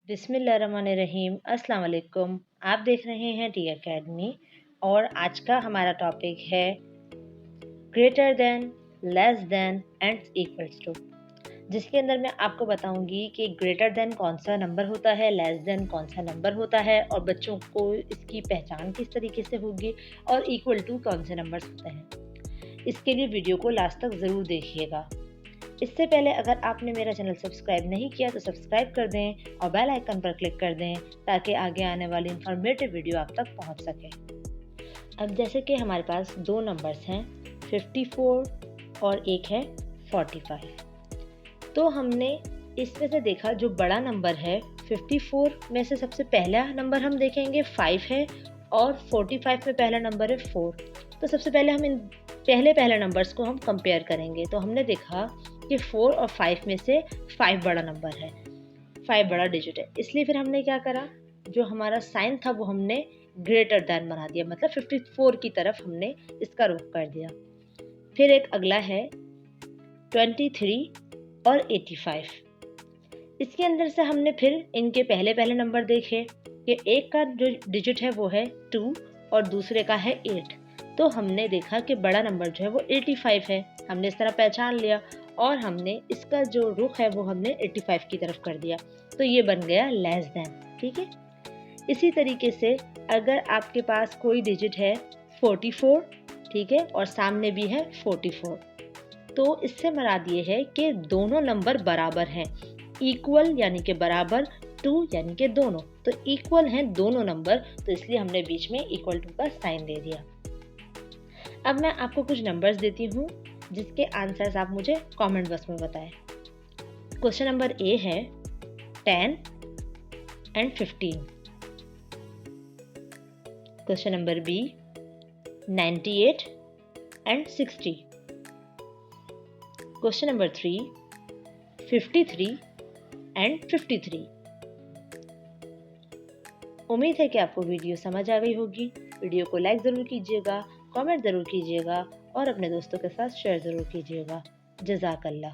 बिस्मिल्लाहिर्रहमानिर्रहीम। अस्सलाम वालेकुम। आप देख रहे हैं टी अकेडमी और आज का हमारा टॉपिक है greater than, less than and equals to, जिसके अंदर मैं आपको बताऊंगी कि ग्रेटर देन कौन सा नंबर होता है, लेस देन कौन सा नंबर होता है और बच्चों को इसकी पहचान किस तरीके से होगी और इक्वल टू कौन से नंबर्स होते हैं। इसके लिए वीडियो को लास्ट तक ज़रूर देखिएगा। इससे पहले अगर आपने मेरा चैनल सब्सक्राइब नहीं किया तो सब्सक्राइब कर दें और बेल आइकन पर क्लिक कर दें ताकि आगे आने वाली इंफॉर्मेटिव वीडियो आप तक पहुंच सके। अब जैसे कि हमारे पास दो नंबर्स हैं 54 और एक है 45। तो हमने इसमें से देखा जो बड़ा नंबर है 54 में से सबसे पहला नंबर हम देखेंगे 5 है और 45 में पहला नंबर है 4। तो सबसे पहले हम इन पहले नंबर्स को हम कंपेयर करेंगे। तो हमने देखा कि 4 और 5 में से 5 बड़ा नंबर है, 5 बड़ा डिजिट है, इसलिए फिर हमने क्या करा, जो हमारा साइन था वो हमने ग्रेटर दैन बना दिया, मतलब 54 की तरफ हमने इसका रुख कर दिया। फिर एक अगला है 23 और 85। इसके अंदर से हमने फिर इनके पहले नंबर देखे कि एक का जो डिजिट है वो है 2 और दूसरे का है 8। तो हमने देखा कि बड़ा नंबर जो है वो 85 है, हमने इस तरह पहचान लिया और हमने इसका जो रुख है वो हमने 85 की तरफ कर दिया। तो ये बन गया लेस देन। ठीक है, इसी तरीके से अगर आपके पास कोई डिजिट है 44, ठीक है, और सामने भी है 44, तो इससे मुराद ये है कि दोनों नंबर बराबर हैं, इक्वल यानी कि बराबर, टू यानी कि दोनों, तो इक्वल हैं दोनों नंबर, तो इसलिए हमने बीच में इक्वल टू का साइन दे दिया। अब मैं आपको कुछ नंबर्स देती हूँ जिसके आंसर्स आप मुझे कमेंट बॉक्स में बताएं। क्वेश्चन नंबर ए है 10 and 15। Question number B 98 and 60। Question number 3 53 and 53। उम्मीद है कि आपको वीडियो समझ आ गई होगी। वीडियो को लाइक ज़रूर कीजिएगा, कमेंट ज़रूर कीजिएगा और अपने दोस्तों के साथ शेयर ज़रूर कीजिएगा। जज़ाकल्लाह।